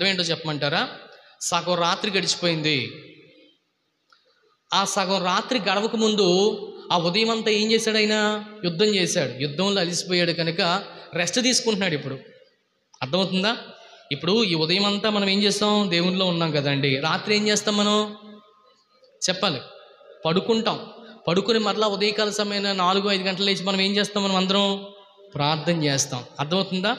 అర్థం ఏంటో చెప్పమంటారా? సగం రాత్రి గడిచిపోయింది. ఆ సగం రాత్రి గడవక ముందు ఆ ఉదయం అంతా ఏం చేశాడు? ఆయన యుద్ధం చేశాడు. యుద్ధంలో అలిసిపోయాడు కనుక రెస్ట్ తీసుకుంటున్నాడు. ఇప్పుడు అర్థమవుతుందా? ఇప్పుడు ఈ ఉదయం అంతా మనం ఏం చేస్తాం? దేవునిలో ఉన్నాం కదండి. రాత్రి ఏం చేస్తాం మనం? చెప్పాలి. పడుకుంటాం. పడుకుని మరలా ఉదయకాల సమయం 4-5 గంటలు లేచి మనం ఏం చేస్తాం? మనం అందరం ప్రార్థన చేస్తాం. అర్థమవుతుందా?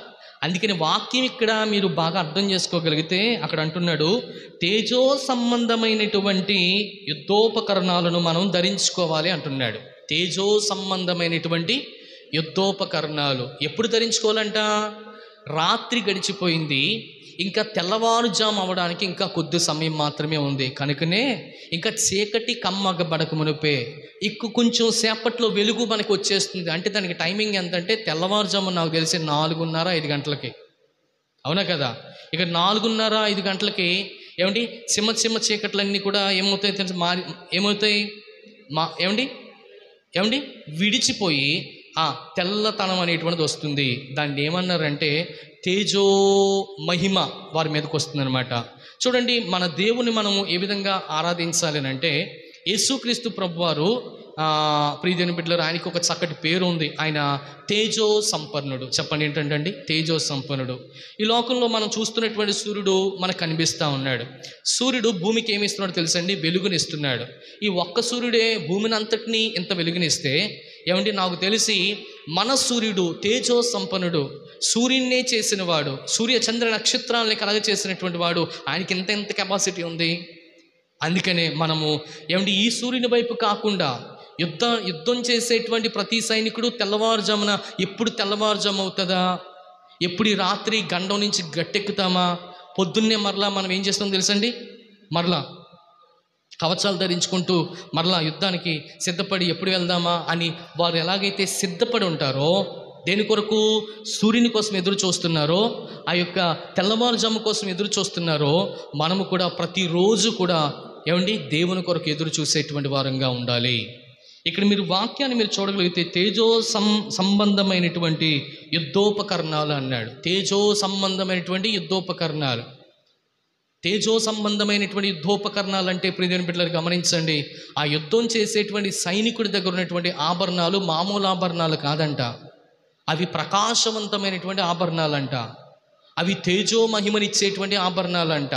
అందుకని వాక్యం ఇక్కడ మీరు బాగా అర్థం చేసుకోగలిగితే అక్కడ అంటున్నాడు, తేజో సంబంధమైనటువంటి యుద్ధోపకరణాలను మనం ధరించుకోవాలి అంటున్నాడు. తేజో సంబంధమైనటువంటి యుద్ధోపకరణాలు ఎప్పుడు ధరించుకోవాలంట? రాత్రి గడిచిపోయింది, ఇంకా తెల్లవారుజాము అవ్వడానికి ఇంకా కొద్ది సమయం మాత్రమే ఉంది. కనుకనే ఇంకా చీకటి కమ్మగబడక మునిపే కొంచెం సేపట్లో వెలుగు మనకు వచ్చేస్తుంది. అంటే దానికి టైమింగ్ ఎంత అంటే తెల్లవారుజాము నాకు తెలిసి 4:30-5 గంటలకి. అవునా కదా? ఇక 4:30-5 గంటలకి ఏమండి చిమ్మ చీకట్లన్నీ కూడా ఏమవుతాయి తెలిసి ఏమవుతాయి ఏమండి విడిచిపోయి ఆ తెల్లతనం అనేటువంటిది వస్తుంది. దాన్ని ఏమన్నారంటే తేజో మహిమ వారి మీదకి వస్తుంది అనమాట. చూడండి, మన దేవుని మనము ఏ విధంగా ఆరాధించాలి అని అంటే, యేసుక్రీస్తు ప్రభువారు ప్రియదేవుని బిడ్డలారా, ఆయనకి ఒక చక్కటి పేరు ఉంది. ఆయన తేజో సంపన్నుడు. చెప్పండి ఏంటంటే అండి, తేజో సంపన్నుడు. ఈ లోకంలో మనం చూస్తున్నటువంటి సూర్యుడు మనకు కనిపిస్తూ ఉన్నాడు. సూర్యుడు భూమికి ఏమి ఇస్తున్నాడు తెలుసండి? వెలుగునిస్తున్నాడు. ఈ ఒక్క సూర్యుడే భూమిని అంతటినీ ఇంత వెలుగునిస్తే ఏమండి, నాకు తెలిసి మన సూర్యుడు తేజో సంపన్నుడు, సూర్యున్నే చేసిన వాడు, సూర్య చంద్ర నక్షత్రాలని కలగ చేసినటువంటి వాడు. ఆయనకి ఎంత కెపాసిటీ ఉంది. అందుకనే మనము ఏమండి ఈ సూర్యుని వైపు కాకుండా యుద్ధం చేసేటువంటి ప్రతి సైనికుడు తెల్లవారుజామున ఎప్పుడు తెల్లవారుజాము అవుతుందా, ఎప్పుడు ఈ రాత్రి గండం నుంచి గట్టెక్కుతామా, పొద్దున్నే మరలా మనం ఏం చేస్తాం తెలుసండి? మరలా కవచాలు ధరించుకుంటూ మరలా యుద్ధానికి సిద్ధపడి ఎప్పుడు వెళ్దామా అని వారు ఎలాగైతే సిద్ధపడి ఉంటారో, దేని కొరకు? సూర్యుని కోసం ఎదురు చూస్తున్నారో, ఆ యొక్క తెల్లవారుజాము కోసం ఎదురు చూస్తున్నారో, మనము కూడా ప్రతిరోజు కూడా ఏమండి దేవుని కొరకు ఎదురు చూసేటువంటి వారంగా ఉండాలి. ఇక్కడ మీరు వాక్యాన్ని మీరు చూడగలిగితే తేజో సంబంధమైనటువంటి యుద్ధోపకరణాలు అన్నాడు. తేజో సంబంధమైనటువంటి యుద్ధోపకరణాలు. తేజో సంబంధమైనటువంటి యుద్ధోపకరణాలు అంటే ప్రియదేవుని బిడ్డలారా గమనించండి, ఆ యుద్ధం చేసేటువంటి సైనికుడి దగ్గర ఉన్నటువంటి ఆభరణాలు మామూలు ఆభరణాలు కాదంట. అవి ప్రకాశవంతమైనటువంటి ఆభరణాలంట. అవి తేజో మహిమనిచ్చేటువంటి ఆభరణాలంట.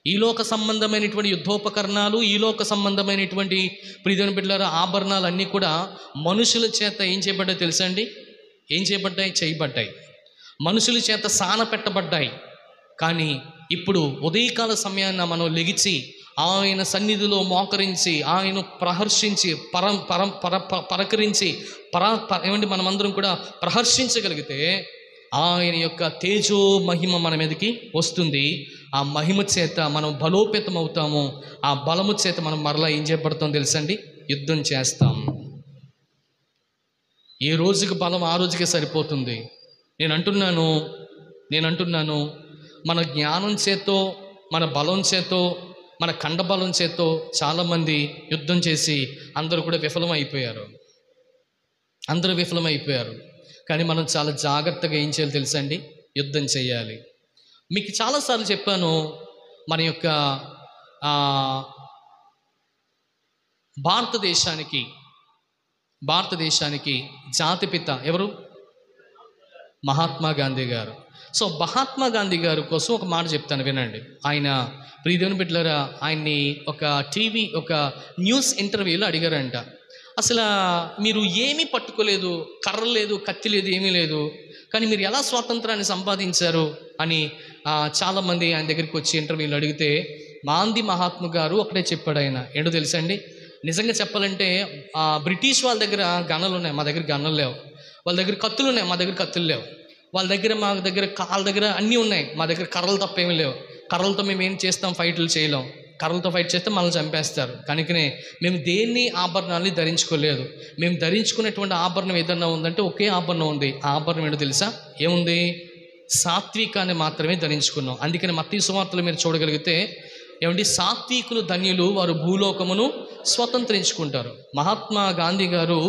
ఈలోక సంబంధమైనటువంటి యుద్ధోపకరణాలు, ఈలోక సంబంధమైనటువంటి ప్రియదేవుని బిడ్డలారా ఆభరణాలన్నీ కూడా మనుషుల చేత ఏం చేయబడ్డాయి తెలుసండి? ఏం చేయబడ్డాయి? మనుషుల చేత సాన పెట్టబడ్డాయి. కానీ ఇప్పుడు ఉదయకాల సమయాన్న మనం లెగిచి ఆయన సన్నిధిలో మోకరించి ఆయన ప్రహర్షించి పరకరించి ఏమంటే మనమందరం కూడా ప్రహర్షించగలిగితే ఆయన యొక్క తేజో మహిమ మన మీదకి వస్తుంది. ఆ మహిమ చేత మనం బలోపేతం అవుతాము. ఆ బలము చేత మనం మరలా ఏం చేయబడతాం తెలుసండి? యుద్ధం చేస్తాం. ఏ రోజుకి బలం ఆ రోజుకే సరిపోతుంది. నేను అంటున్నాను మన జ్ఞానం చేతో, మన బలం చేతో, మన కండబలం చేతో చాలామంది యుద్ధం చేసి అందరూ కూడా విఫలమైపోయారు. కానీ మనం చాలా జాగ్రత్తగా ఏం చేయాలి తెలుసండి? యుద్ధం చేయాలి. మీకు చాలాసార్లు చెప్పాను, మన యొక్క భారతదేశానికి జాతిపిత ఎవరు? మహాత్మా గాంధీ గారు. సో మహాత్మా గాంధీ గారు కోసం ఒక మాట చెప్తాను, వినండి. ఆయన ప్రియదేవుని బిడ్డలారా, ఆయన్ని ఒక న్యూస్ ఇంటర్వ్యూలో అడిగారంట, అసలు మీరు ఏమీ పట్టుకోలేదు, కర్ర లేదు, కత్తి లేదు, ఏమీ లేదు, కానీ మీరు ఎలా స్వాతంత్రాన్ని సంపాదించారు అని చాలామంది ఆయన దగ్గరికి వచ్చి ఇంటర్వ్యూలో అడిగితే గాంధీ మహాత్మా గారు ఒకటే చెప్పాడు. ఆయన ఏంటో తెలుసండి? నిజంగా చెప్పాలంటే బ్రిటిష్ వాళ్ళ దగ్గర గన్నలు ఉన్నాయి, మా దగ్గర గన్నలు లేవు. వాళ్ళ దగ్గర కత్తులు ఉన్నాయి, మా దగ్గర కత్తులు లేవు. మా దగ్గర అన్నీ ఉన్నాయి, మా దగ్గర కర్రలు తప్ప ఏమీ లేవు. కర్రలతో మేము ఏం చేస్తాం? ఫైట్లు చేయలేం. కర్రలతో ఫైట్ చేస్తే మనల్ని చంపేస్తారు. కనుకనే మేము దేన్ని ఆభరణాలని ధరించుకోలేదు. మేము ధరించుకునేటువంటి ఆభరణం ఏదన్నా ఉందంటే ఒకే ఆభరణం ఉంది. ఆ ఆభరణం ఏంటో తెలుసా? ఏముంది? సాత్వికాన్ని మాత్రమే ధరించుకున్నాం. అందుకని మత్తయి సువార్తలో మీరు చూడగలిగితే ఏమండి, సాత్వికులు ధన్యులు, వారు భూలోకమును స్వతంత్రించుకుంటారు. మహాత్మా గాంధీ గారు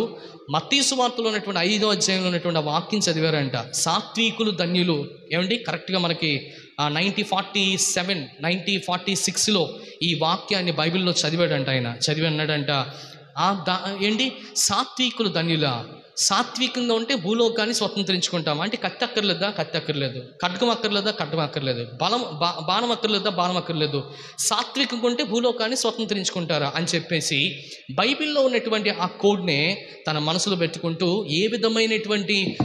మత్తయి సువార్తలో ఉన్నటువంటి 5వ అధ్యాయంలో ఉన్నటువంటి ఆ వాక్యం చదివారంట. సాత్వికులు ధన్యులు. ఏమండి, కరెక్ట్గా మనకి 1946లో ఈ వాక్యాన్ని బైబిల్లో చదివాడంట. ఆయన చదివి అన్నాడంట, ఏంటి, సాత్వికులు ధన్యుల. సాత్వికంగా ఉంటే భూలోకాన్ని స్వతంత్రించుకుంటాం. అంటే కత్తి అక్కర్లేదా? కత్తి అక్కర్లేదు. ఖడ్గం అక్కర్లేదా? ఖడ్గం అక్కర్లేదు. బాణం అక్కర్లేదా? బాణం అక్కర్లేదు. సాత్వికంగా ఉంటే భూలోకాన్ని స్వతంత్రించుకుంటారా అని చెప్పేసి బైబిల్లో ఉన్నటువంటి ఆ కోడ్నే తన మనసులో పెట్టుకుంటూ ఏ విధమైనటువంటి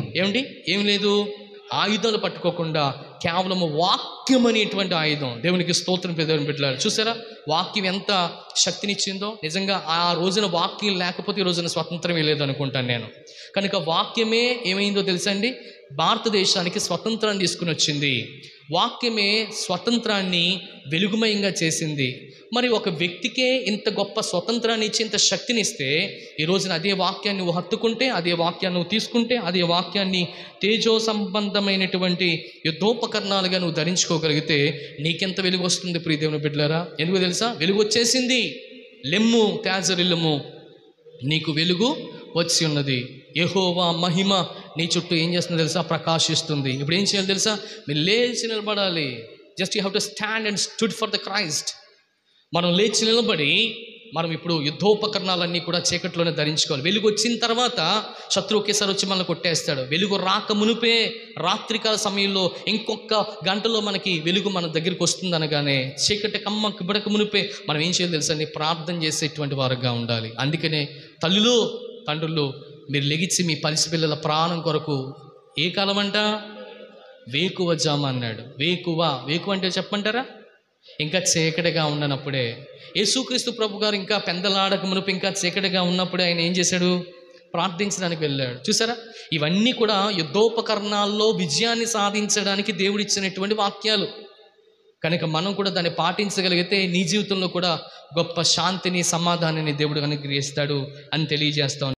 ఏం లేదు ఆయుధాలు పట్టుకోకుండా కేవలము వాక్యం అనేటువంటి ఆయుధం. దేవునికి స్తోత్రం. దేవుని బిడ్డలారా, చూసారా వాక్యం ఎంత శక్తినిచ్చిందో. నిజంగా ఆ రోజున వాక్యం లేకపోతే ఈ రోజున స్వతంత్రమే లేదు అనుకుంటాను నేను. కనుక వాక్యమే ఏమైందో తెలుసండి, భారతదేశానికి స్వతంత్రాన్ని తీసుకుని వచ్చింది. వాక్యమే స్వతంత్రాన్ని వెలుగుమయంగా చేసింది. మరి ఒక వ్యక్తికే ఇంత గొప్ప స్వతంత్రాన్ని ఇచ్చి ఇంత శక్తిని ఇస్తే ఈ రోజున అదే వాక్యాన్ని నువ్వు హత్తుకుంటే, అదే వాక్యాన్ని నువ్వు తీసుకుంటే, అదే వాక్యాన్ని తేజో సంబంధమైనటువంటి యుద్ధోపకరణాలుగా నువ్వు ధరించుకోగలిగితే నీకెంత వెలుగు వస్తుంది ప్రియ దేవుని బిడ్డలారా. ఎందుకు తెలుసా? వెలుగు వచ్చేసింది. లెమ్ము తేజరిల్లుము, నీకు వెలుగు వచ్చి ఉన్నది. యెహోవా మహిమ నీ చుట్టూ ఏం చేస్తుందో తెలుసా? ప్రకాశిస్తుంది. ఇప్పుడు ఏం చేయాలి తెలుసా? మీరు లేచి నిలబడాలి. Just you have to stand and stood for the Christ. మనం లేచి నిలబడి మనం ఇప్పుడు యుద్ధోపకరణాలన్నీ కూడా చీకట్లోనే ధరించుకోవాలి. వెలుగు వచ్చిన తర్వాత శత్రువు ఒకేసారి వచ్చి మనల్ని కొట్టేస్తాడు. వెలుగు రాక మునిపే రాత్రికాల సమయంలో ఇంకొక గంటలో మనకి వెలుగు మన దగ్గరికి వస్తుంది అనగానే చీకటి కమ్మకి బిడక మునిపే మనం ఏం చేయాలి తెలుసండి? ప్రార్థన చేసేటువంటి వారుగా ఉండాలి. అందుకనే తల్లులు, తండ్రులు, మీరు లెగిచి మీ పసిపిల్లల ప్రాణం కొరకు ఏ కాలం అంట? వేకువ జామ అన్నాడు. వేకువ అంటే చెప్పమంటారా? ఇంకా చీకటిగా ఉన్నప్పుడే. యేసుక్రీస్తు ప్రభు గారు ఇంకా పెందలాడక మునుపు ఇంకా చీకటిగా ఉన్నప్పుడే ఆయన ఏం చేశాడు? ప్రార్థించడానికి వెళ్ళాడు. చూసారా, ఇవన్నీ కూడా యుద్ధోపకరణాల్లో విజయాన్ని సాధించడానికి దేవుడు ఇచ్చినటువంటి వాక్యాలు. కనుక మనం కూడా దాన్ని పాటించగలిగితే నీ జీవితంలో కూడా గొప్ప శాంతిని, సమాధానాన్ని దేవుడు అనుగ్రహిస్తాడు అని తెలియజేస్తాం.